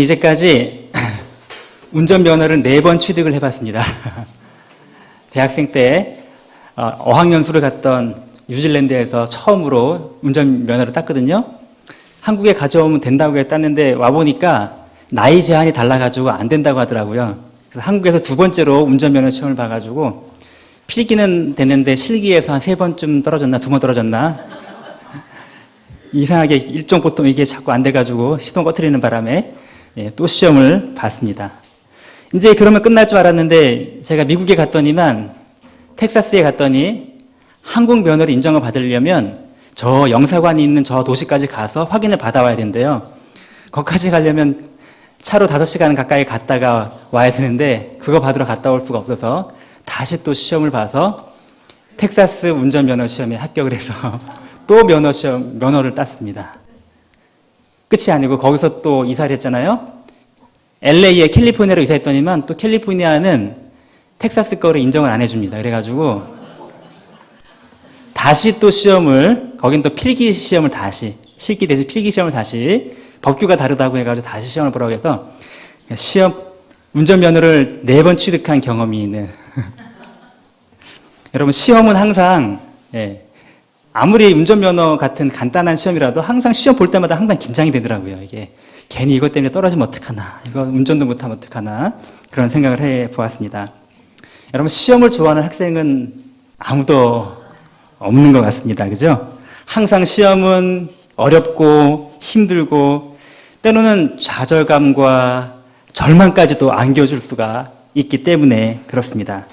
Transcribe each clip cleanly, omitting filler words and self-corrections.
이제까지 운전면허를 4번 취득을 해봤습니다. 대학생 때 어학연수를 갔던 뉴질랜드에서 처음으로 운전면허를 땄거든요. 한국에 가져오면 된다고 땄는데 와보니까 나이 제한이 달라가지고 안 된다고 하더라고요. 그래서 한국에서 2번째로 운전면허 시험을 봐가지고 필기는 됐는데 실기에서 한 3번쯤 떨어졌나 2번 떨어졌나 이상하게 일종 보통 이게 자꾸 안 돼가지고 시동 꺼트리는 바람에 또 시험을 봤습니다. 이제 그러면 끝날 줄 알았는데 제가 미국에 갔더니만 텍사스에 갔더니 한국 면허를 인정을 받으려면 저 영사관이 있는 저 도시까지 가서 확인을 받아와야 된대요. 거기까지 가려면 차로 5시간 가까이 갔다가 와야 되는데 그거 받으러 갔다 올 수가 없어서 다시 또 시험을 봐서 텍사스 운전면허 시험에 합격을 해서 또 면허를 땄습니다. 끝이 아니고 거기서 또 이사를 했잖아요. LA에 캘리포니아로 이사했더니만 또 캘리포니아는 텍사스 거를 인정을 안 해줍니다. 그래가지고 다시 또 시험을, 거긴 또 필기 시험을 다시, 실기 대신 필기 시험을 다시, 법규가 다르다고 해가지고 다시 시험을 보라고 해서 운전면허를 4번 취득한 경험이 있는. 여러분, 시험은 항상, 아무리 운전면허 같은 간단한 시험이라도 항상 시험 볼 때마다 항상 긴장이 되더라고요. 이게 괜히 이것 때문에 떨어지면 어떡하나, 이거 운전도 못하면 어떡하나, 그런 생각을 해 보았습니다. 여러분, 시험을 좋아하는 학생은 아무도 없는 것 같습니다. 그죠? 항상 시험은 어렵고 힘들고 때로는 좌절감과 절망까지도 안겨줄 수가 있기 때문에 그렇습니다.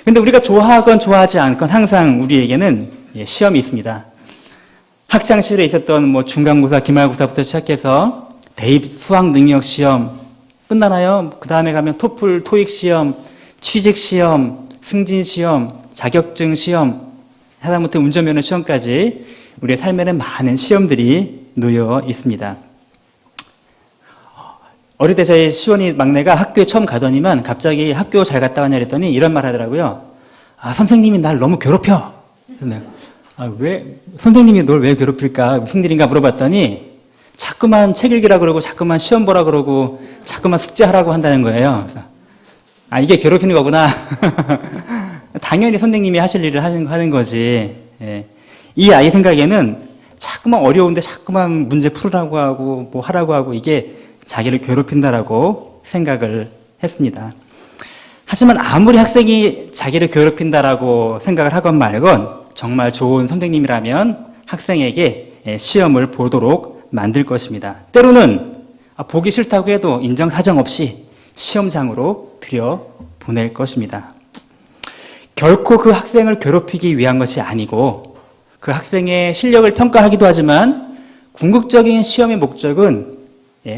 근데 우리가 좋아하건 좋아하지 않건 항상 우리에게는 시험이 있습니다. 학창시절에 있었던 중간고사, 기말고사부터 시작해서 대입 수학 능력 시험 끝나나요? 그 다음에 가면 토플, 토익 시험, 취직 시험, 승진 시험, 자격증 시험, 하다못해 운전면허 시험까지 우리의 삶에는 많은 시험들이 놓여 있습니다. 어릴 때 저희 시원이 막내가 학교에 처음 가더니만 갑자기 학교 잘 갔다 왔냐 그랬더니 이런 말 하더라고요. 선생님이 날 너무 괴롭혀. 왜 선생님이 널 왜 괴롭힐까? 무슨 일인가 물어봤더니 자꾸만 책 읽으라 그러고 자꾸만 시험 보라 그러고 자꾸만 숙제하라고 한다는 거예요. 이게 괴롭히는 거구나. 당연히 선생님이 하실 일을 하는 거지. 이 아이 생각에는 자꾸만 어려운데 자꾸만 문제 풀으라고 하고 뭐 하라고 하고 이게 자기를 괴롭힌다라고 생각을 했습니다. 하지만 아무리 학생이 자기를 괴롭힌다라고 생각을 하건 말건 정말 좋은 선생님이라면 학생에게 시험을 보도록 만들 것입니다. 때로는 보기 싫다고 해도 인정사정 없이 시험장으로 들여보낼 것입니다. 결코 그 학생을 괴롭히기 위한 것이 아니고 그 학생의 실력을 평가하기도 하지만 궁극적인 시험의 목적은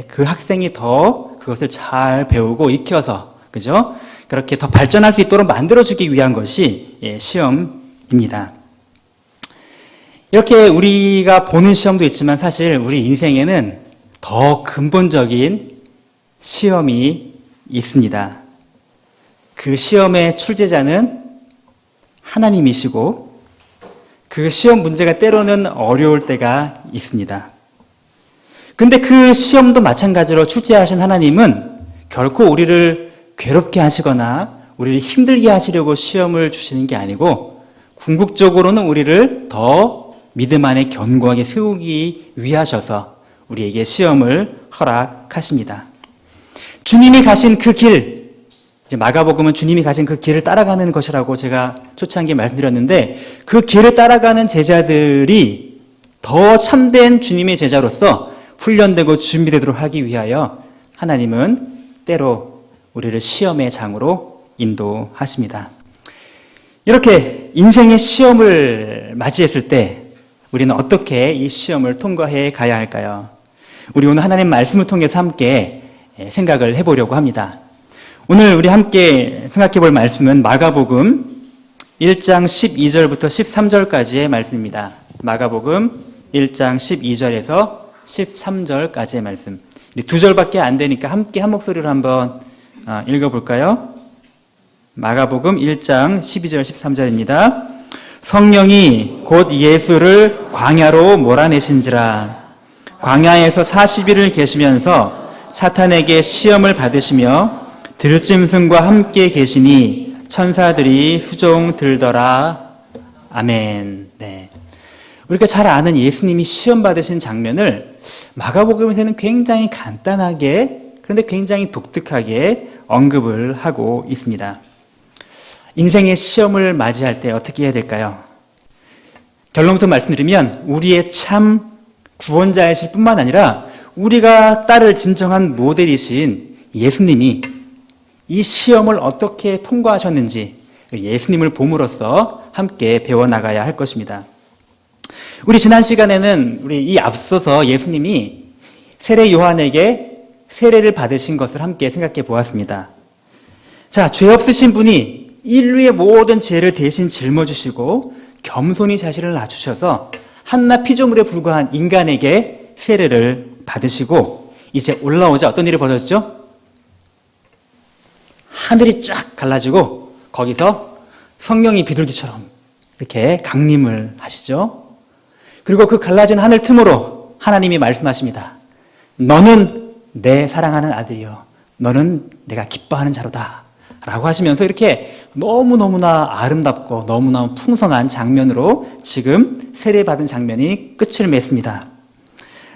그 학생이 더 그것을 잘 배우고 익혀서, 그죠? 그렇게 더 발전할 수 있도록 만들어주기 위한 것이 시험입니다. 이렇게 우리가 보는 시험도 있지만 사실 우리 인생에는 더 근본적인 시험이 있습니다. 그 시험의 출제자는 하나님이시고 그 시험 문제가 때로는 어려울 때가 있습니다. 근데 그 시험도 마찬가지로 출제하신 하나님은 결코 우리를 괴롭게 하시거나 우리를 힘들게 하시려고 시험을 주시는 게 아니고 궁극적으로는 우리를 더 믿음 안에 견고하게 세우기 위하셔서 우리에게 시험을 허락하십니다. 주님이 가신 그 길, 이제 마가복음은 주님이 가신 그 길을 따라가는 것이라고 제가 초창기에 말씀드렸는데 그 길을 따라가는 제자들이 더 참된 주님의 제자로서 훈련되고 준비되도록 하기 위하여 하나님은 때로 우리를 시험의 장으로 인도하십니다. 이렇게 인생의 시험을 맞이했을 때 우리는 어떻게 이 시험을 통과해 가야 할까요? 우리 오늘 하나님 말씀을 통해서 함께 생각을 해보려고 합니다. 오늘 우리 함께 생각해 볼 말씀은 마가복음 1장 12절부터 13절까지의 말씀입니다. 마가복음 1장 12절에서 13절까지의 말씀. 2절밖에 안 되니까 함께 한 목소리로 한번 읽어볼까요? 마가복음 1장 12절 13절입니다. 성령이 곧 예수를 광야로 몰아내신지라 광야에서 40일을 계시면서 사탄에게 시험을 받으시며 들짐승과 함께 계시니 천사들이 수종 들더라. 아멘. 네. 우리가 잘 아는 예수님이 시험 받으신 장면을 마가복음에서는 굉장히 간단하게, 그런데 굉장히 독특하게 언급을 하고 있습니다. 인생의 시험을 맞이할 때 어떻게 해야 될까요? 결론부터 말씀드리면 우리의 참 구원자이실 뿐만 아니라 우리가 따를 진정한 모델이신 예수님이 이 시험을 어떻게 통과하셨는지 예수님을 봄으로써 함께 배워나가야 할 것입니다. 우리 지난 시간에는 우리 이 앞서서 예수님이 세례 요한에게 세례를 받으신 것을 함께 생각해 보았습니다. 자, 죄 없으신 분이 인류의 모든 죄를 대신 짊어지시고 겸손히 자신을 낮추셔서 한낱 피조물에 불과한 인간에게 세례를 받으시고 이제 올라오자 어떤 일이 벌어졌죠? 하늘이 쫙 갈라지고 거기서 성령이 비둘기처럼 이렇게 강림을 하시죠. 그리고 그 갈라진 하늘 틈으로 하나님이 말씀하십니다. 너는 내 사랑하는 아들이요, 너는 내가 기뻐하는 자로다 라고 하시면서 이렇게 너무너무나 아름답고 너무나 풍성한 장면으로 지금 세례받은 장면이 끝을 맺습니다.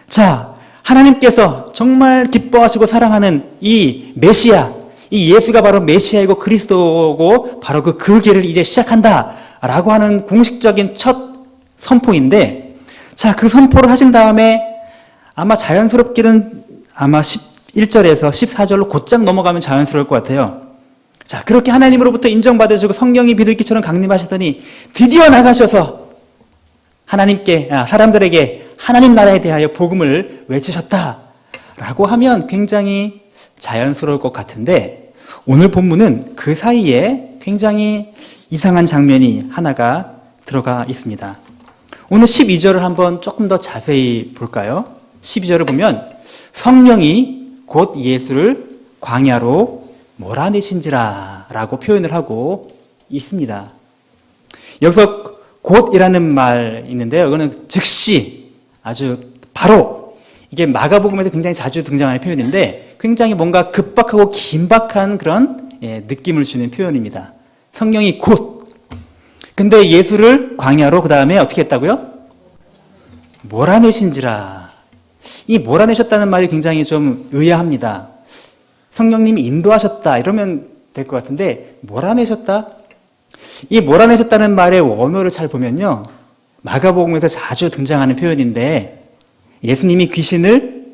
자, 하나님께서 정말 기뻐하시고 사랑하는 이 메시아, 이 예수가 바로 메시아이고 그리스도고 바로 그 길을 이제 시작한다 라고 하는 공식적인 첫 선포인데, 자, 그 선포를 하신 다음에 아마 자연스럽게는 아마 11절에서 14절로 곧장 넘어가면 자연스러울 것 같아요. 자, 그렇게 하나님으로부터 인정받으시고 성령이 비둘기처럼 강림하시더니 드디어 나가셔서 사람들에게 하나님 나라에 대하여 복음을 외치셨다라고 하면 굉장히 자연스러울 것 같은데, 오늘 본문은 그 사이에 굉장히 이상한 장면이 하나가 들어가 있습니다. 오늘 12절을 한번 조금 더 자세히 볼까요? 12절을 보면 성령이 곧 예수를 광야로 몰아내신지라 라고 표현을 하고 있습니다. 여기서 곧이라는 말 있는데요. 이거는 즉시, 아주 바로, 이게 마가복음에서 굉장히 자주 등장하는 표현인데 굉장히 뭔가 급박하고 긴박한 그런 느낌을 주는 표현입니다. 성령이 곧. 근데 예수를 광야로 그 다음에 어떻게 했다고요? 몰아내신지라. 이 몰아내셨다는 말이 굉장히 좀 의아합니다. 성령님이 인도하셨다 이러면 될 것 같은데 몰아내셨다? 이 몰아내셨다는 말의 원어를 잘 보면요, 마가복음에서 자주 등장하는 표현인데 예수님이 귀신을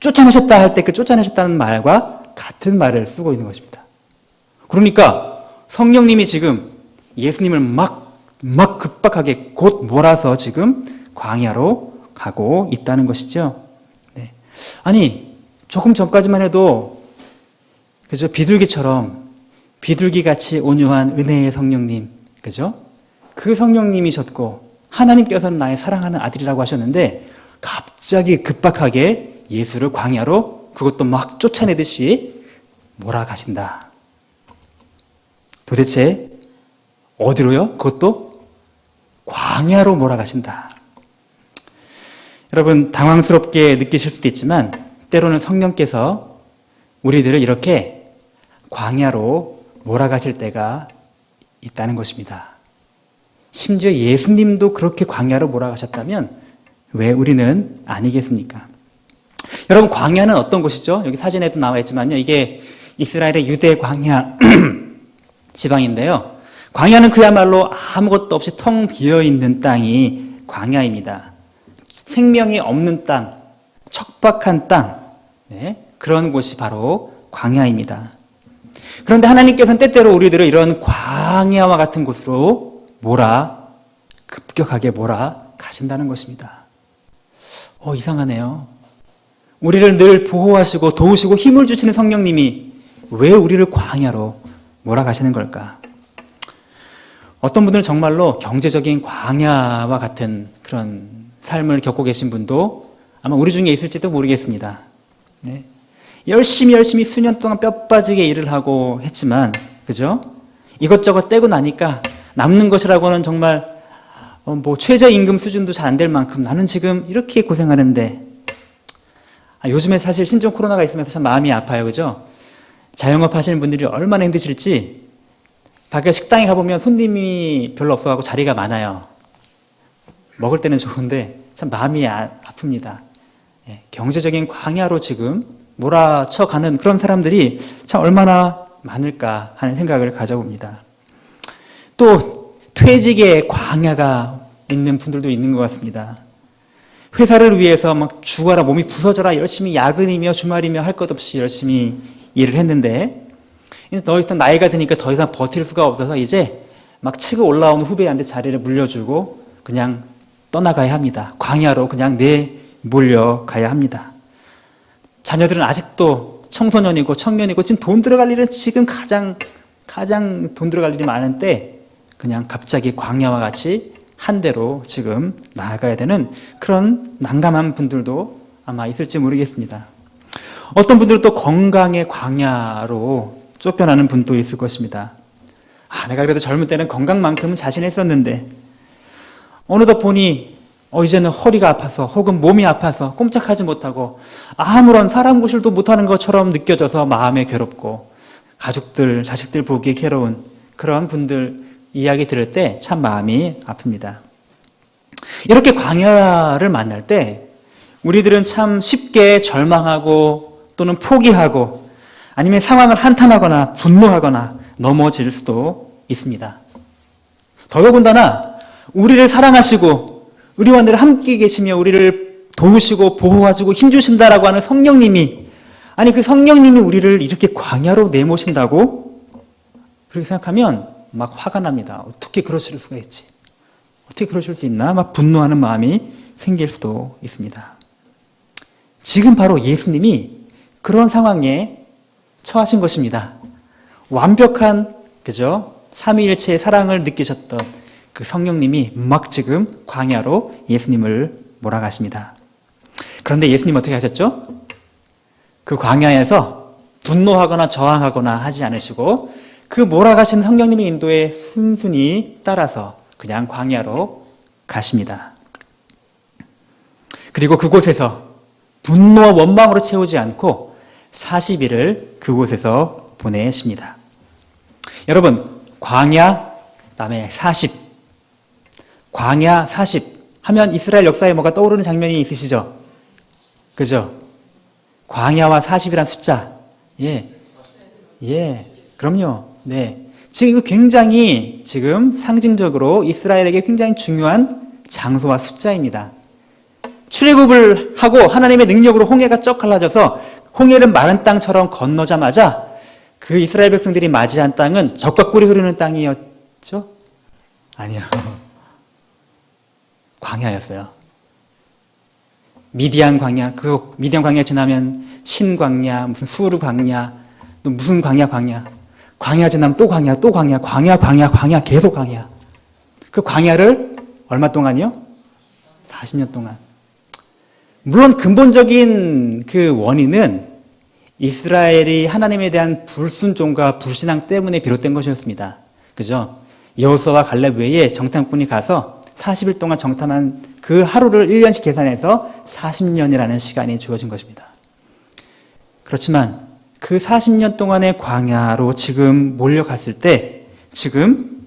쫓아내셨다 할 때 그 쫓아내셨다는 말과 같은 말을 쓰고 있는 것입니다. 그러니까 성령님이 지금 예수님을 막 급박하게 곧 몰아서 지금 광야로 가고 있다는 것이죠. 네. 아니, 조금 전까지만 해도 그죠? 비둘기같이 온유한 은혜의 성령님, 그죠? 그 성령님이셨고 하나님께서는 나의 사랑하는 아들이라고 하셨는데 갑자기 급박하게 예수를 광야로, 그것도 막 쫓아내듯이 몰아가신다. 도대체 어디로요? 그것도 광야로 몰아가신다. 여러분, 당황스럽게 느끼실 수도 있지만 때로는 성령께서 우리들을 이렇게 광야로 몰아가실 때가 있다는 것입니다. 심지어 예수님도 그렇게 광야로 몰아가셨다면 왜 우리는 아니겠습니까? 여러분, 광야는 어떤 곳이죠? 여기 사진에도 나와 있지만요, 이게 이스라엘의 유대 광야 지방인데요, 광야는 그야말로 아무것도 없이 텅 비어있는 땅이 광야입니다. 생명이 없는 땅, 척박한 땅, 네, 그런 곳이 바로 광야입니다. 그런데 하나님께서는 때때로 우리들을 이런 광야와 같은 곳으로 급격하게 가신다는 것입니다. 이상하네요. 우리를 늘 보호하시고 도우시고 힘을 주시는 성령님이 왜 우리를 광야로 몰아가시는 걸까? 어떤 분들은 정말로 경제적인 광야와 같은 그런 삶을 겪고 계신 분도 아마 우리 중에 있을지도 모르겠습니다. 네. 열심히 수년 동안 뼈 빠지게 일을 하고 했지만, 그죠? 이것저것 떼고 나니까 남는 것이라고는 정말 최저임금 수준도 잘 안 될 만큼 나는 지금 이렇게 고생하는데 요즘에 사실 신종 코로나가 있으면서 참 마음이 아파요. 그죠? 자영업 하시는 분들이 얼마나 힘드실지 밖에 식당에 가보면 손님이 별로 없어가지고 자리가 많아요. 먹을 때는 좋은데 참 마음이 아픕니다. 경제적인 광야로 지금 몰아쳐가는 그런 사람들이 참 얼마나 많을까 하는 생각을 가져봅니다. 또 퇴직의 광야가 있는 분들도 있는 것 같습니다. 회사를 위해서 막 죽어라 몸이 부서져라 열심히 야근이며 주말이며 할 것 없이 열심히 일을 했는데 이제 더 이상 나이가 드니까 더 이상 버틸 수가 없어서 이제 막 치고 올라오는 후배한테 자리를 물려주고 그냥 떠나가야 합니다. 광야로 그냥 내몰려가야 합니다. 자녀들은 아직도 청소년이고 청년이고 지금 돈 들어갈 일은 지금 가장 돈 들어갈 일이 많은 때 그냥 갑자기 광야와 같이 한 대로 지금 나아가야 되는 그런 난감한 분들도 아마 있을지 모르겠습니다. 어떤 분들은 또 건강의 광야로 쫓겨나는 분도 있을 것입니다. 내가 그래도 젊을 때는 건강만큼은 자신했었는데 어느덧 보니 이제는 허리가 아파서 혹은 몸이 아파서 꼼짝하지 못하고 아무런 사람 구실도 못하는 것처럼 느껴져서 마음에 괴롭고 가족들, 자식들 보기에 괴로운 그런 분들 이야기 들을 때 참 마음이 아픕니다. 이렇게 광야를 만날 때 우리들은 참 쉽게 절망하고 또는 포기하고 아니면 상황을 한탄하거나 분노하거나 넘어질 수도 있습니다. 더더군다나 우리를 사랑하시고 우리와 늘 함께 계시며 우리를 도우시고 보호하시고 힘주신다라고 하는 성령님이 그 성령님이 우리를 이렇게 광야로 내모신다고 그렇게 생각하면 막 화가 납니다. 어떻게 그러실 수가 있지? 어떻게 그러실 수 있나? 막 분노하는 마음이 생길 수도 있습니다. 지금 바로 예수님이 그런 상황에 처하신 것입니다. 완벽한 그죠? 삼위일체의 사랑을 느끼셨던 그 성령님이 막 지금 광야로 예수님을 몰아가십니다. 그런데 예수님 어떻게 하셨죠? 그 광야에서 분노하거나 저항하거나 하지 않으시고 그 몰아가신 성령님의 인도에 순순히 따라서 그냥 광야로 가십니다. 그리고 그곳에서 분노와 원망으로 채우지 않고 40일을 그곳에서 보내십니다. 여러분, 광야, 그다음에 40. 광야 40 하면 이스라엘 역사에 뭐가 떠오르는 장면이 있으시죠? 그죠? 광야와 40이란 숫자. 그럼요. 네. 지금 이거 굉장히 지금 상징적으로 이스라엘에게 굉장히 중요한 장소와 숫자입니다. 출애굽을 하고 하나님의 능력으로 홍해가 쩍 갈라져서 홍해를 마른 땅처럼 건너자마자 그 이스라엘 백성들이 맞이한 땅은 젖과 꿀이 흐르는 땅이었죠? 아니요. 광야였어요. 미디안 광야, 미디안 광야 지나면 신광야, 무슨 수르 광야, 또 무슨 광야. 광야 지나면 또 광야, 광야, 계속 광야. 그 광야를 얼마 동안이요? 40년 동안. 물론 근본적인 그 원인은 이스라엘이 하나님에 대한 불순종과 불신앙 때문에 비롯된 것이었습니다. 그죠? 여호수아와 갈렙 외에 정탐꾼이 가서 40일 동안 정탐한 그 하루를 1년씩 계산해서 40년이라는 시간이 주어진 것입니다. 그렇지만 그 40년 동안의 광야로 지금 몰려갔을 때 지금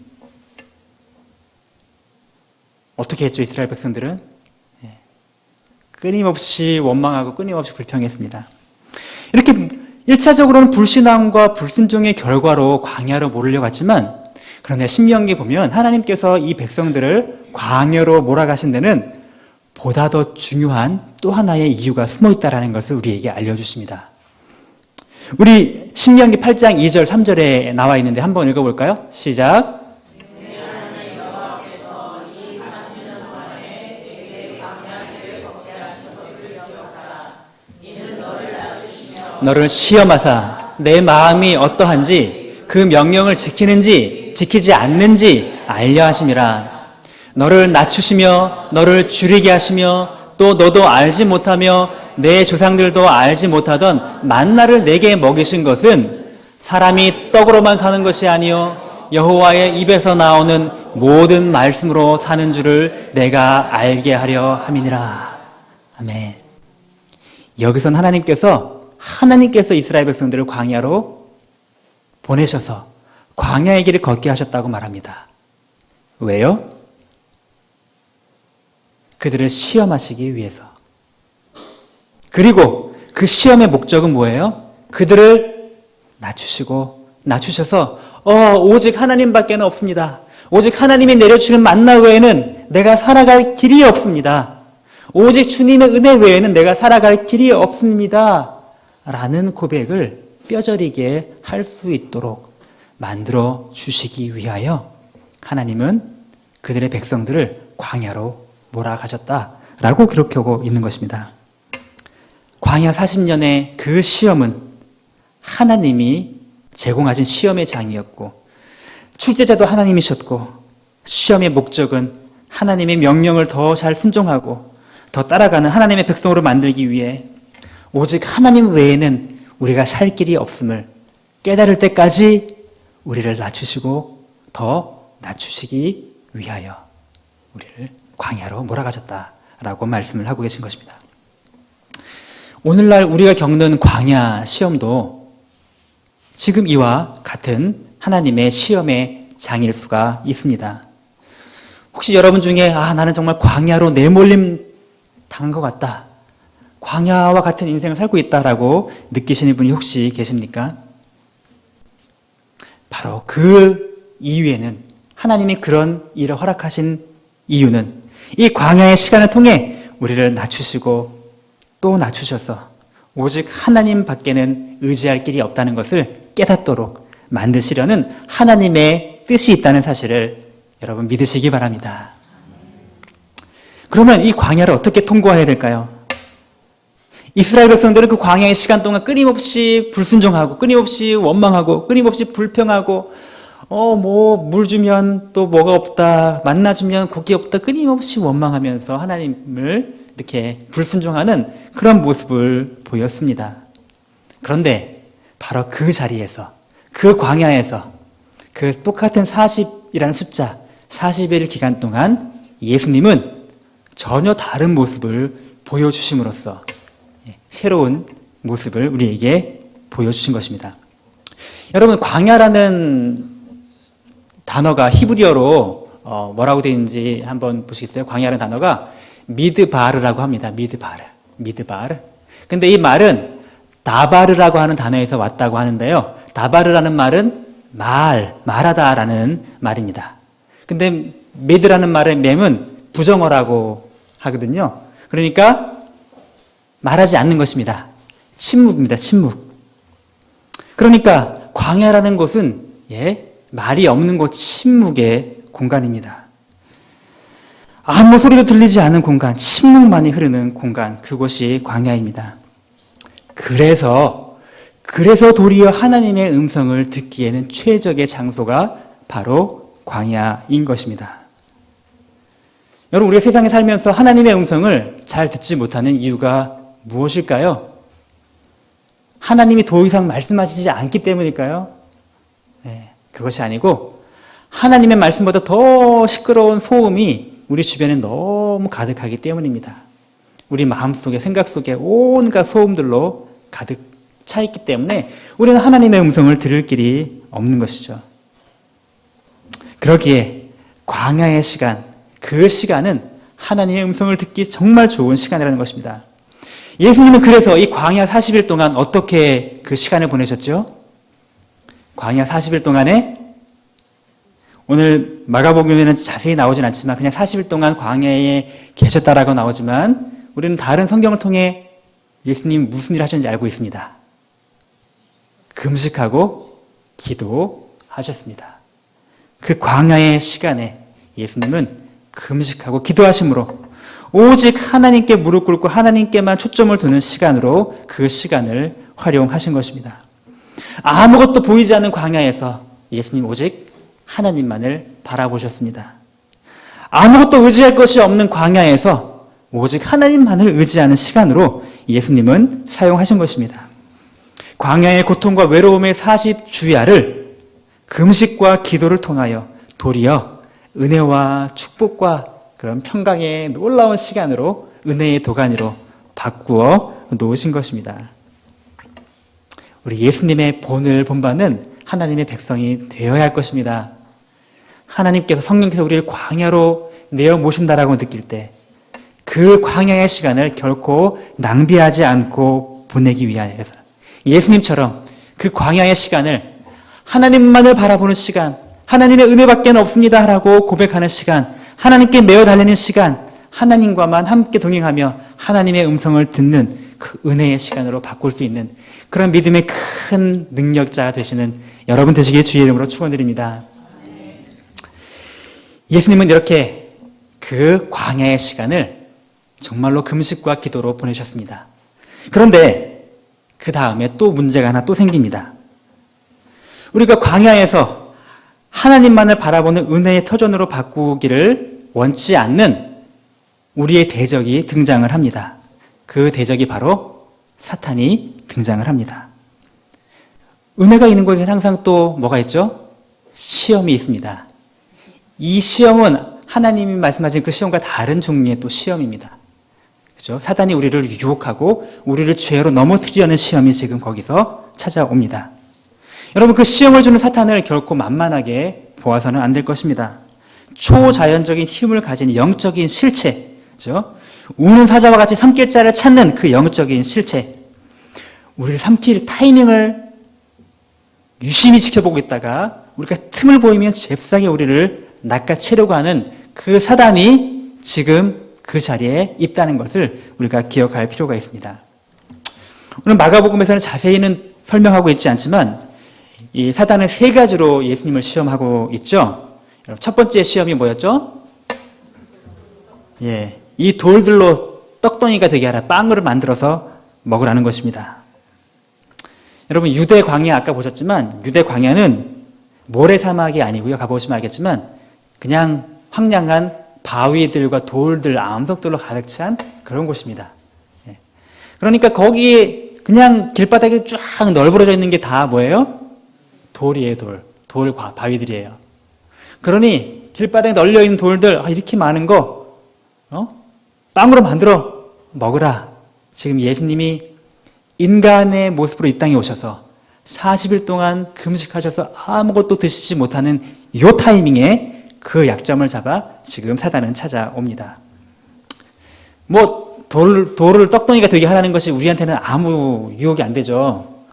어떻게 했죠? 이스라엘 백성들은 끊임없이 원망하고 끊임없이 불평했습니다. 이렇게 1차적으로는 불신앙과 불순종의 결과로 광야로 몰려갔지만 그런데 신명기 보면 하나님께서 이 백성들을 광야로 몰아가신 데는 보다 더 중요한 또 하나의 이유가 숨어 있다는 것을 우리에게 알려주십니다. 우리 신명기 8장 2절 3절에 나와 있는데 한번 읽어볼까요? 시작. 너를 시험하사 내 마음이 어떠한지 그 명령을 지키는지 지키지 않는지 알려 하심이라. 너를 낮추시며 너를 줄이게 하시며 또 너도 알지 못하며 내 조상들도 알지 못하던 만나를 내게 먹이신 것은 사람이 떡으로만 사는 것이 아니요 여호와의 입에서 나오는 모든 말씀으로 사는 줄을 내가 알게 하려 함이니라. 아멘. 여기선 하나님께서 이스라엘 백성들을 광야로 보내셔서 광야의 길을 걷게 하셨다고 말합니다. 왜요? 그들을 시험하시기 위해서. 그리고 그 시험의 목적은 뭐예요? 그들을 낮추셔서 오직 하나님밖에는 없습니다. 오직 하나님이 내려주는 만나 외에는 내가 살아갈 길이 없습니다. 오직 주님의 은혜 외에는 내가 살아갈 길이 없습니다. 라는 고백을 뼈저리게 할 수 있도록 만들어 주시기 위하여 하나님은 그들의 백성들을 광야로 몰아가셨다라고 기록하고 있는 것입니다. 광야 40년의 그 시험은 하나님이 제공하신 시험의 장이었고 출제자도 하나님이셨고 시험의 목적은 하나님의 명령을 더 잘 순종하고 더 따라가는 하나님의 백성으로 만들기 위해 오직 하나님 외에는 우리가 살 길이 없음을 깨달을 때까지 우리를 낮추시고 더 낮추시기 위하여 우리를 광야로 몰아가셨다라고 말씀을 하고 계신 것입니다. 오늘날 우리가 겪는 광야 시험도 지금 이와 같은 하나님의 시험의 장일 수가 있습니다. 혹시 여러분 중에 나는 정말 광야로 내몰림 당한 것 같다. 광야와 같은 인생을 살고 있다라고 느끼시는 분이 혹시 계십니까? 바로 그 이유에는 하나님이 그런 일을 허락하신 이유는 이 광야의 시간을 통해 우리를 낮추시고 또 낮추셔서 오직 하나님 밖에는 의지할 길이 없다는 것을 깨닫도록 만드시려는 하나님의 뜻이 있다는 사실을 여러분 믿으시기 바랍니다. 그러면 이 광야를 어떻게 통과해야 될까요? 이스라엘 백성들은 그 광야의 시간 동안 끊임없이 불순종하고 끊임없이 원망하고 끊임없이 불평하고 물 주면 또 뭐가 없다, 만나 주면 고기 없다, 끊임없이 원망하면서 하나님을 이렇게 불순종하는 그런 모습을 보였습니다. 그런데 바로 그 자리에서, 그 광야에서 그 똑같은 40이라는 숫자, 40일 기간 동안 예수님은 전혀 다른 모습을 보여주심으로써 새로운 모습을 우리에게 보여주신 것입니다. 여러분, 광야라는 단어가 히브리어로 뭐라고 되어 있는지 한번 보시겠어요? 광야라는 단어가 미드바르라고 합니다. 미드바르. 근데 이 말은 다바르라고 하는 단어에서 왔다고 하는데요. 다바르라는 말은 말하다라는 말입니다. 근데 메드라는 말의 맴은 부정어라고 하거든요. 그러니까 말하지 않는 것입니다. 침묵입니다. 침묵. 그러니까 광야라는 곳은 말이 없는 곳, 침묵의 공간입니다. 아무 소리도 들리지 않는 공간, 침묵만이 흐르는 공간, 그곳이 광야입니다. 그래서 도리어 하나님의 음성을 듣기에는 최적의 장소가 바로 광야인 것입니다. 여러분, 우리가 세상에 살면서 하나님의 음성을 잘 듣지 못하는 이유가 무엇일까요? 하나님이 더 이상 말씀하시지 않기 때문일까요? 그것이 아니고 하나님의 말씀보다 더 시끄러운 소음이 우리 주변에 너무 가득하기 때문입니다. 우리 마음속에, 생각 속에 온갖 소음들로 가득 차 있기 때문에 우리는 하나님의 음성을 들을 길이 없는 것이죠. 그러기에 광야의 시간, 그 시간은 하나님의 음성을 듣기 정말 좋은 시간이라는 것입니다. 예수님은 그래서 이 광야 40일 동안 어떻게 그 시간을 보내셨죠? 광야 40일 동안에 오늘 마가복음에는 자세히 나오진 않지만 그냥 40일 동안 광야에 계셨다라고 나오지만 우리는 다른 성경을 통해 예수님 무슨 일을 하셨는지 알고 있습니다. 금식하고 기도하셨습니다. 그 광야의 시간에 예수님은 금식하고 기도하심으로 오직 하나님께 무릎 꿇고 하나님께만 초점을 두는 시간으로 그 시간을 활용하신 것입니다. 아무것도 보이지 않는 광야에서 예수님 오직 하나님만을 바라보셨습니다. 아무것도 의지할 것이 없는 광야에서 오직 하나님만을 의지하는 시간으로 예수님은 사용하신 것입니다. 광야의 고통과 외로움의 40주야를 금식과 기도를 통하여 도리어 은혜와 축복과 그런 평강의 놀라운 시간으로 은혜의 도가니로 바꾸어 놓으신 것입니다. 우리 예수님의 본바는 하나님의 백성이 되어야 할 것입니다. 하나님께서 성령께서 우리를 광야로 내어 모신다라고 느낄 때 그 광야의 시간을 결코 낭비하지 않고 보내기 위하여서 예수님처럼 그 광야의 시간을 하나님만을 바라보는 시간, 하나님의 은혜밖에 없습니다 라고 고백하는 시간, 하나님께 매어 달리는 시간, 하나님과만 함께 동행하며 하나님의 음성을 듣는 그 은혜의 시간으로 바꿀 수 있는 그런 믿음의 큰 능력자가 되시는 여러분 되시길 주의 이름으로 축원드립니다. 예수님은 이렇게 그 광야의 시간을 정말로 금식과 기도로 보내셨습니다. 그런데 그 다음에 또 문제가 하나 또 생깁니다. 우리가 광야에서 하나님만을 바라보는 은혜의 터전으로 바꾸기를 원치 않는 우리의 대적이 등장을 합니다. 그 대적이 바로 사탄이 등장을 합니다. 은혜가 있는 곳에 항상 또 뭐가 있죠? 시험이 있습니다. 이 시험은 하나님이 말씀하신 그 시험과 다른 종류의 또 시험입니다. 그죠? 사단이 우리를 유혹하고 우리를 죄로 넘어뜨리려는 시험이 지금 거기서 찾아옵니다. 여러분, 그 시험을 주는 사탄을 결코 만만하게 보아서는 안 될 것입니다. 초자연적인 힘을 가진 영적인 실체, 그죠? 우는 사자와 같이 삼킬 자를 찾는 그 영적인 실체, 우리를 삼킬 타이밍을 유심히 지켜보고 있다가 우리가 틈을 보이면 잽싸게 우리를 낚아채려고 하는 그 사단이 지금 그 자리에 있다는 것을 우리가 기억할 필요가 있습니다. 오늘 마가복음에서는 자세히는 설명하고 있지 않지만 이 사단은 세 가지로 예수님을 시험하고 있죠. 첫 번째 시험이 뭐였죠? 이 돌들로 떡덩이가 되게 하라, 빵을 만들어서 먹으라는 것입니다. 여러분, 유대 광야 아까 보셨지만 유대 광야는 모래사막이 아니고요. 가보시면 알겠지만 그냥 황량한 바위들과 돌들, 암석들로 가득 찬 그런 곳입니다. 그러니까 거기에 그냥 길바닥에 쫙 널브러져 있는 게 다 뭐예요? 돌이에요, 돌 바위들이에요. 그러니 길바닥에 널려 있는 돌들, 이렇게 많은 거, 빵으로 만들어 먹으라. 지금 예수님이 인간의 모습으로 이 땅에 오셔서 40일 동안 금식하셔서 아무것도 드시지 못하는 이 타이밍에 그 약점을 잡아 지금 사단은 찾아옵니다. 돌을 떡덩이가 되게 하라는 것이 우리한테는 아무 유혹이 안 되죠.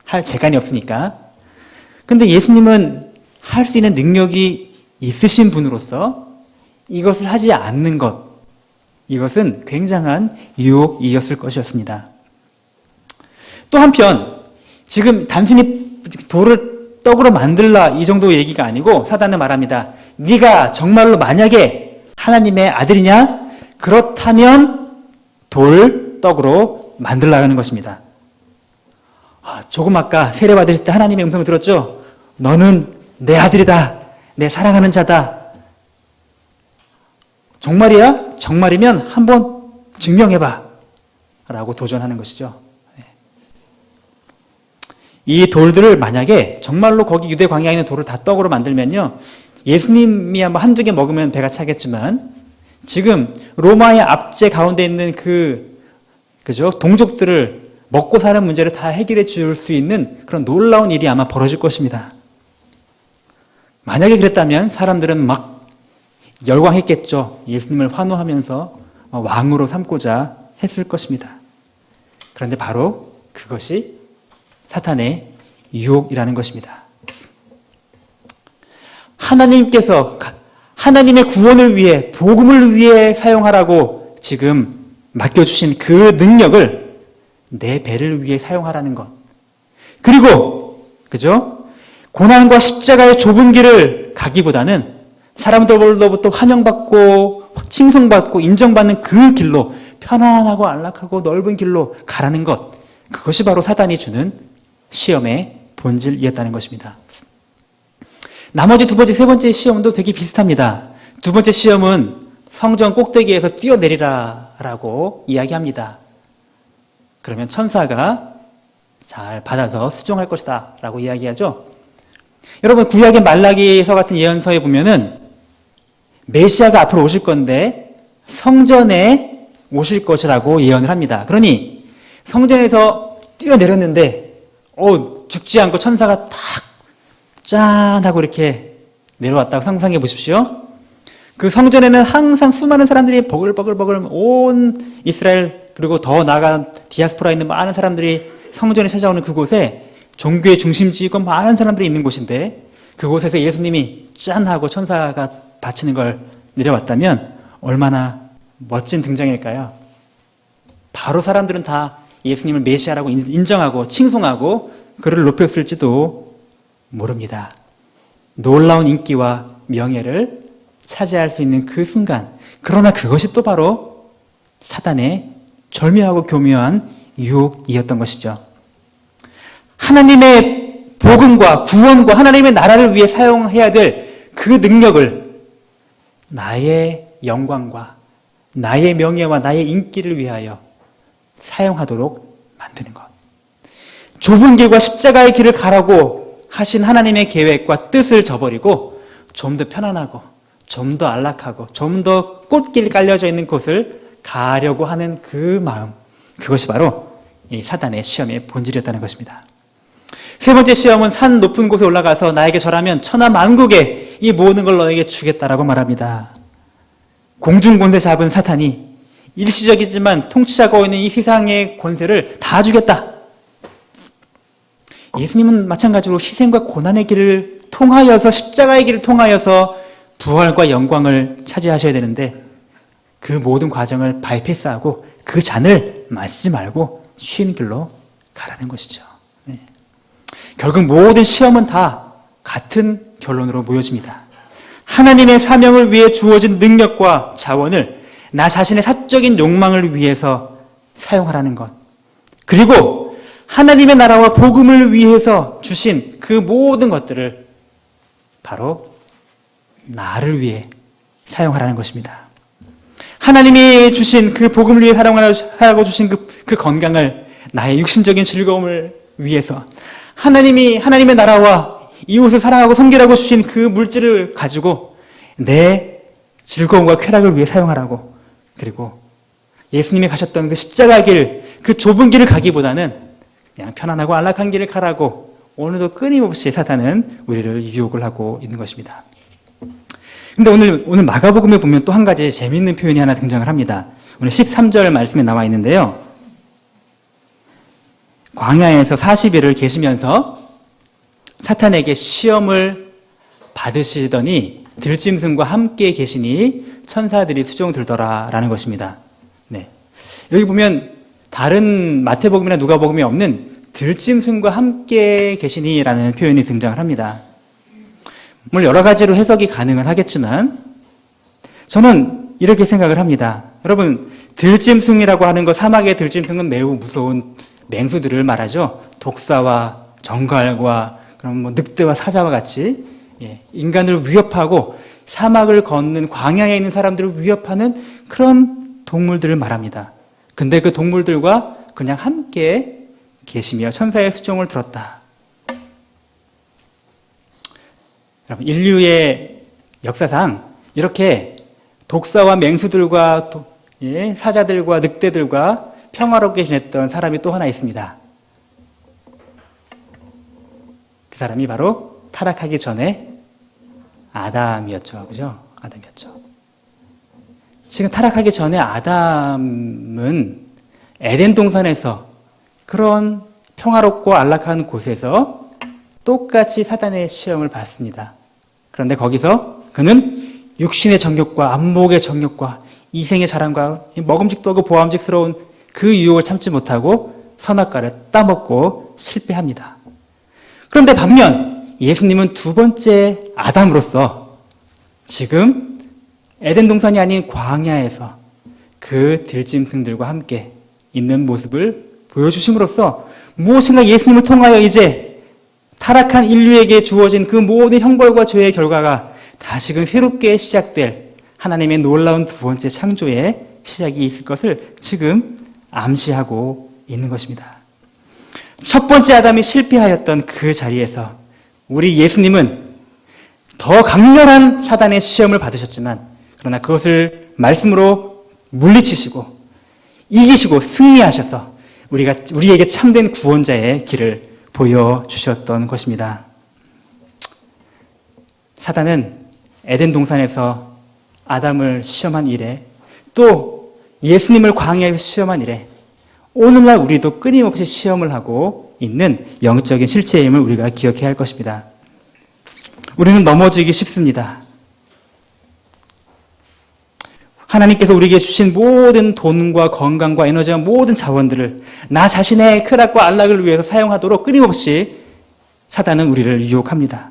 할 재간이 없으니까. 근데 예수님은 할 수 있는 능력이 있으신 분으로서 이것을 하지 않는 것, 이것은 굉장한 유혹이었을 것이었습니다. 또 한편 지금 단순히 돌을 떡으로 만들라 이 정도 얘기가 아니고 사단은 말합니다. 네가 정말로 만약에 하나님의 아들이냐? 그렇다면 돌 떡으로 만들라는 것입니다. 조금 아까 세례받을 때 하나님의 음성을 들었죠? 너는 내 아들이다. 내 사랑하는 자다. 정말이야? 정말이면 한번 증명해봐. 라고 도전하는 것이죠. 이 돌들을 만약에 정말로 거기 유대 광야에 있는 돌을 다 떡으로 만들면요. 예수님이 한두 개 먹으면 배가 차겠지만 지금 로마의 압제 가운데 있는 그죠? 동족들을 먹고 사는 문제를 다 해결해 줄 수 있는 그런 놀라운 일이 아마 벌어질 것입니다. 만약에 그랬다면 사람들은 막 열광했겠죠. 예수님을 환호하면서 왕으로 삼고자 했을 것입니다. 그런데 바로 그것이 사탄의 유혹이라는 것입니다. 하나님께서 하나님의 구원을 위해, 복음을 위해 사용하라고 지금 맡겨주신 그 능력을 내 배를 위해 사용하라는 것. 그리고, 그죠? 고난과 십자가의 좁은 길을 가기보다는 사람들로부터 환영받고, 칭송받고, 인정받는 그 길로, 편안하고 안락하고 넓은 길로 가라는 것. 그것이 바로 사단이 주는 시험의 본질이었다는 것입니다. 나머지 두 번째, 세 번째 시험도 되게 비슷합니다. 두 번째 시험은 성전 꼭대기에서 뛰어내리라라고 이야기합니다. 그러면 천사가 잘 받아서 수종할 것이다 라고 이야기하죠. 여러분, 구약의 말라기서 같은 예언서에 보면은 메시아가 앞으로 오실 건데 성전에 오실 것이라고 예언을 합니다. 그러니 성전에서 뛰어내렸는데 죽지 않고 천사가 탁 짠 하고 이렇게 내려왔다고 상상해 보십시오. 그 성전에는 항상 수많은 사람들이 버글버글 온 이스라엘 그리고 더 나아가 디아스포라에 있는 많은 사람들이 성전에 찾아오는 그곳에 종교의 중심지이고 많은 사람들이 있는 곳인데 그곳에서 예수님이 짠 하고 천사가 바치는 걸 내려왔다면 얼마나 멋진 등장일까요? 바로 사람들은 다 예수님을 메시아라고 인정하고 칭송하고 그를 높였을지도 모릅니다. 놀라운 인기와 명예를 차지할 수 있는 그 순간, 그러나 그것이 또 바로 사단의 절묘하고 교묘한 유혹이었던 것이죠. 하나님의 복음과 구원과 하나님의 나라를 위해 사용해야 될 그 능력을 나의 영광과 나의 명예와 나의 인기를 위하여 사용하도록 만드는 것. 좁은 길과 십자가의 길을 가라고 하신 하나님의 계획과 뜻을 저버리고 좀 더 편안하고 좀 더 안락하고 좀 더 꽃길이 깔려져 있는 곳을 가려고 하는 그 마음, 그것이 바로 이 사단의 시험의 본질이었다는 것입니다. 세 번째 시험은 산 높은 곳에 올라가서 나에게 절하면 천하 만국에 이 모든 걸 너에게 주겠다라고 말합니다. 공중권세 잡은 사탄이 일시적이지만 통치자고 있는 이 세상의 권세를 다 주겠다. 예수님은 마찬가지로 희생과 고난의 길을 통하여서 십자가의 길을 통하여서 부활과 영광을 차지하셔야 되는데 그 모든 과정을 바이패스하고 그 잔을 마시지 말고 쉬는 길로 가라는 것이죠. 네. 결국 모든 시험은 다 같은 결론으로 모여집니다. 하나님의 사명을 위해 주어진 능력과 자원을 나 자신의 사적인 욕망을 위해서 사용하라는 것. 그리고 하나님의 나라와 복음을 위해서 주신 그 모든 것들을 바로 나를 위해 사용하라는 것입니다. 하나님이 주신 그 복음을 위해 사용하라고 주신 그 건강을 나의 육신적인 즐거움을 위해서 하나님의 나라와 이웃을 사랑하고 섬기라고 주신 그 물질을 가지고 내 즐거움과 쾌락을 위해 사용하라고. 그리고 예수님이 가셨던 그 십자가 길, 그 좁은 길을 가기보다는 그냥 편안하고 안락한 길을 가라고 오늘도 끊임없이 사탄은 우리를 유혹을 하고 있는 것입니다. 근데 오늘 마가복음에 보면 또 한 가지 재미있는 표현이 하나 등장을 합니다. 오늘 13절 말씀에 나와 있는데요. 광야에서 40일을 계시면서 사탄에게 시험을 받으시더니 들짐승과 함께 계시니 천사들이 수종 들더라라는 것입니다. 네. 여기 보면 다른 마태복음이나 누가복음에 없는 들짐승과 함께 계시니라는 표현이 등장을 합니다. 물론 여러 가지로 해석이 가능은 하겠지만 저는 이렇게 생각을 합니다. 여러분, 들짐승이라고 하는 것, 사막의 들짐승은 매우 무서운 맹수들을 말하죠. 독사와 정갈과 그럼 늑대와 사자와 같이 인간을 위협하고 사막을 걷는 광야에 있는 사람들을 위협하는 그런 동물들을 말합니다. 근데 그 동물들과 그냥 함께 계시며 천사의 수종을 들었다. 여러분, 인류의 역사상 이렇게 독사와 맹수들과 사자들과 늑대들과 평화롭게 지냈던 사람이 또 하나 있습니다. 그 사람이 바로 타락하기 전에 아담이었죠. 그죠? 아담이었죠. 지금 타락하기 전에 아담은 에덴 동산에서 그런 평화롭고 안락한 곳에서 똑같이 사단의 시험을 받습니다. 그런데 거기서 그는 육신의 정욕과 안목의 정욕과 이생의 자랑과 먹음직도 하고 보암직스러운 그 유혹을 참지 못하고 선악과를 따먹고 실패합니다. 그런데 반면 예수님은 두 번째 아담으로서 지금 에덴 동산이 아닌 광야에서 그 들짐승들과 함께 있는 모습을 보여주심으로써 무엇인가 예수님을 통하여 이제 타락한 인류에게 주어진 그 모든 형벌과 죄의 결과가 다시금 새롭게 시작될 하나님의 놀라운 두 번째 창조의 시작이 있을 것을 지금 암시하고 있는 것입니다. 첫 번째 아담이 실패하였던 그 자리에서 우리 예수님은 더 강렬한 사단의 시험을 받으셨지만 그러나 그것을 말씀으로 물리치시고 이기시고 승리하셔서 우리에게 참된 구원자의 길을 보여주셨던 것입니다. 사단은 에덴 동산에서 아담을 시험한 이래, 또 예수님을 광야에서 시험한 이래, 오늘날 우리도 끊임없이 시험을 하고 있는 영적인 실체임을 우리가 기억해야 할 것입니다. 우리는 넘어지기 쉽습니다. 하나님께서 우리에게 주신 모든 돈과 건강과 에너지와 모든 자원들을 나 자신의 쾌락과 안락을 위해서 사용하도록 끊임없이 사단은 우리를 유혹합니다.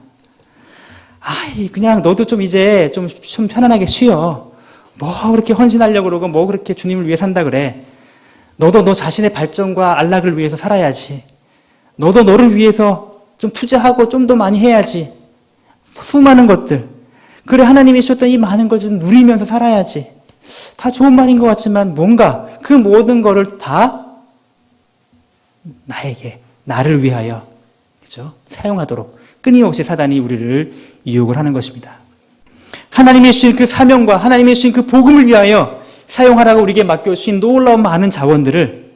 그냥 너도 좀 이제 좀 편안하게 쉬어. 뭐 그렇게 헌신하려고 그러고 뭐 그렇게 주님을 위해 산다 그래. 너도 너 자신의 발전과 안락을 위해서 살아야지. 너도 너를 위해서 좀 투자하고 좀 더 많이 해야지. 수많은 것들. 그래, 하나님이 주셨던 이 많은 걸 좀 누리면서 살아야지. 다 좋은 말인 것 같지만 뭔가 그 모든 거를 다 나를 위하여, 그죠? 사용하도록 끊임없이 사단이 우리를 유혹을 하는 것입니다. 하나님이 주신 그 사명과 하나님이 주신 그 복음을 위하여 사용하라고 우리에게 맡겨주신 놀라운 많은 자원들을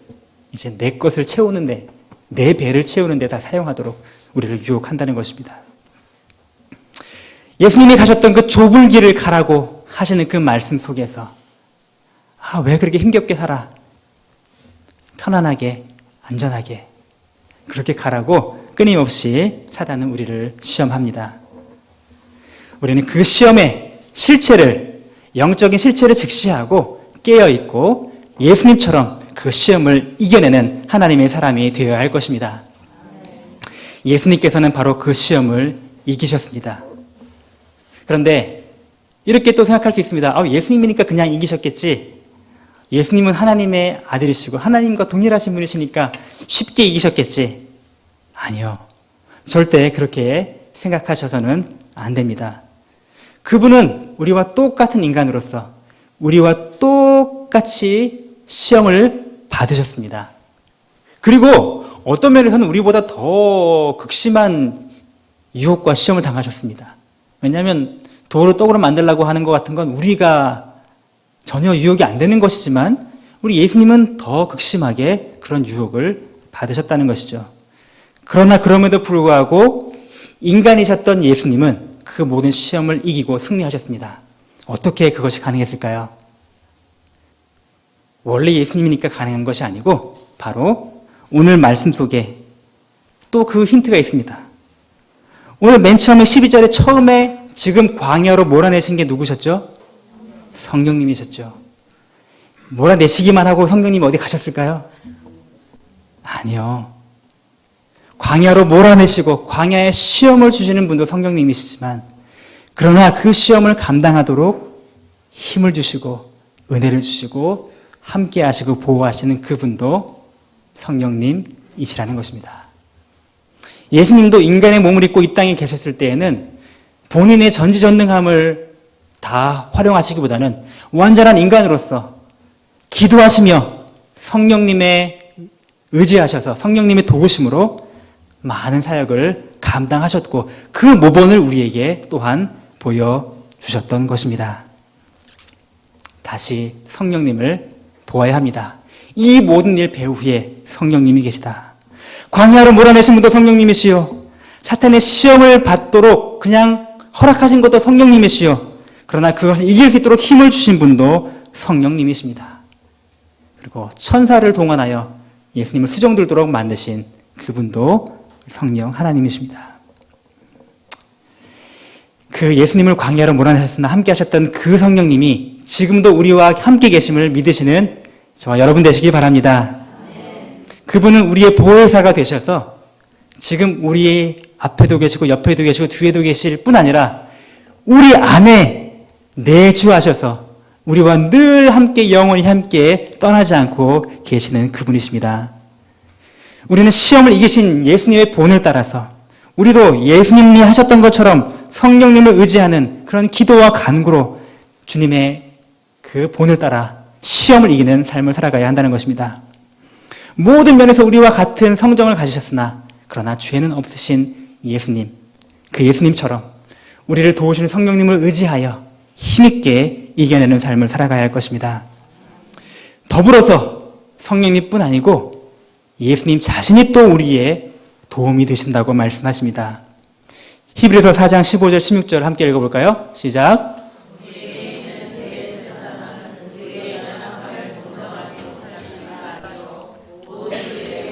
이제 내 것을 채우는데, 내 배를 채우는데 다 사용하도록 우리를 유혹한다는 것입니다. 예수님이 가셨던 그 좁은 길을 가라고 하시는 그 말씀 속에서 왜 그렇게 힘겹게 살아? 편안하게, 안전하게 그렇게 가라고 끊임없이 사단은 우리를 시험합니다. 우리는 그 시험의 실체를, 영적인 실체를 직시하고 깨어있고 예수님처럼 그 시험을 이겨내는 하나님의 사람이 되어야 할 것입니다. 예수님께서는 바로 그 시험을 이기셨습니다. 그런데 이렇게 또 생각할 수 있습니다. 예수님이니까 그냥 이기셨겠지. 예수님은 하나님의 아들이시고 하나님과 동일하신 분이시니까 쉽게 이기셨겠지. 아니요. 절대 그렇게 생각하셔서는 안 됩니다. 그분은 우리와 똑같은 인간으로서 우리와 똑같이 시험을 받으셨습니다. 그리고 어떤 면에서는 우리보다 더 극심한 유혹과 시험을 당하셨습니다. 왜냐하면 돌을 떡으로 만들려고 하는 것 같은 건 우리가 전혀 유혹이 안 되는 것이지만 우리 예수님은 더 극심하게 그런 유혹을 받으셨다는 것이죠. 그러나 그럼에도 불구하고 인간이셨던 예수님은 그 모든 시험을 이기고 승리하셨습니다. 어떻게 그것이 가능했을까요? 원래 예수님이니까 가능한 것이 아니고 바로 오늘 말씀 속에 또 그 힌트가 있습니다. 오늘 맨 처음에 12절에 처음에 지금 광야로 몰아내신 게 누구셨죠? 성령님이셨죠. 몰아내시기만 하고 성령님이 어디 가셨을까요? 아니요. 광야로 몰아내시고 광야에 시험을 주시는 분도 성령님이시지만 그러나 그 시험을 감당하도록 힘을 주시고 은혜를 주시고 함께 하시고 보호하시는 그분도 성령님이시라는 것입니다. 예수님도 인간의 몸을 입고 이 땅에 계셨을 때에는 본인의 전지전능함을 다 활용하시기보다는 완전한 인간으로서 기도하시며 성령님의 의지하셔서 성령님의 도우심으로 많은 사역을 감당하셨고 그 모본을 우리에게 또한 보여주셨던 것입니다. 다시 성령님을 보아야 합니다. 이 모든 일 배후에 성령님이 계시다. 광야로 몰아내신 분도 성령님이시요. 사탄의 시험을 받도록 그냥 허락하신 것도 성령님이시요. 그러나 그것을 이길 수 있도록 힘을 주신 분도 성령님이십니다. 그리고 천사를 동원하여 예수님을 수종들도록 만드신 그분도 성령 하나님이십니다. 그 예수님을 광야로 몰아내셨으나 함께 하셨던 그 성령님이 지금도 우리와 함께 계심을 믿으시는 저와 여러분 되시기 바랍니다. 그분은 우리의 보혜사가 되셔서 지금 우리 앞에도 계시고 옆에도 계시고 뒤에도 계실 뿐 아니라 우리 안에 내주하셔서 우리와 늘 함께 영원히 함께 떠나지 않고 계시는 그분이십니다. 우리는 시험을 이기신 예수님의 본을 따라서 우리도 예수님이 하셨던 것처럼 성령님을 의지하는 그런 기도와 간구로 주님의 그 본을 따라 시험을 이기는 삶을 살아가야 한다는 것입니다. 모든 면에서 우리와 같은 성정을 가지셨으나 그러나 죄는 없으신 예수님, 그 예수님처럼 우리를 도우시는 성령님을 의지하여 힘있게 이겨내는 삶을 살아가야 할 것입니다. 더불어서 성령님뿐 아니고 예수님 자신이 또 우리의 도움이 되신다고 말씀하십니다. 히브리서 4장 15절 16절 함께 읽어볼까요? 시작.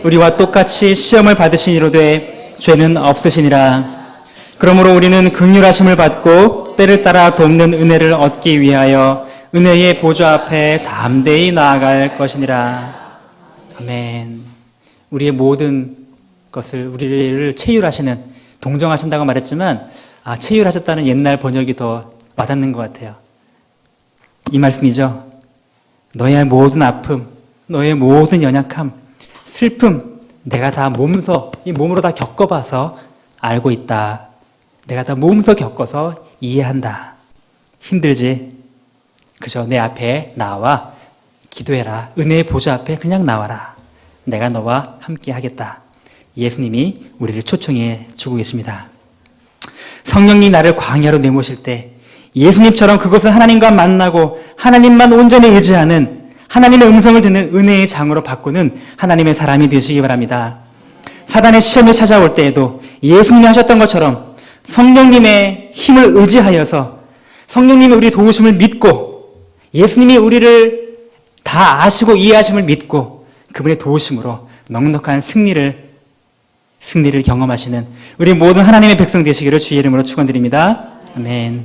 우리와 똑같이 시험을 받으시니로되 죄는 없으시니라. 그러므로 우리는 긍휼하심을 받고 때를 따라 돕는 은혜를 얻기 위하여 은혜의 보좌 앞에 담대히 나아갈 것이니라. 아멘. 우리의 모든 것을 우리를 체휼하시는, 동정하신다고 말했지만 체휼하셨다는 옛날 번역이 더 와닿는 것 같아요. 이 말씀이죠. 너의 모든 아픔, 너의 모든 연약함, 슬픔, 내가 다 이 몸으로 다 겪어봐서 알고 있다. 내가 다 몸소 겪어서 이해한다. 힘들지? 그저 내 앞에 나와 기도해라. 은혜의 보좌 앞에 그냥 나와라. 내가 너와 함께 하겠다. 예수님이 우리를 초청해 주고 계십니다. 성령님 나를 광야로 내모실 때 예수님처럼 그곳을 하나님과 만나고 하나님만 온전히 의지하는, 하나님의 음성을 듣는 은혜의 장으로 바꾸는 하나님의 사람이 되시기 바랍니다. 사단의 시험이 찾아올 때에도 예수님이 하셨던 것처럼 성령님의 힘을 의지하여서 성령님이 우리 도우심을 믿고 예수님이 우리를 다 아시고 이해하심을 믿고 그분의 도우심으로 넉넉한 승리를 경험하시는 우리 모든 하나님의 백성 되시기를 주의 이름으로 축원드립니다. 아멘.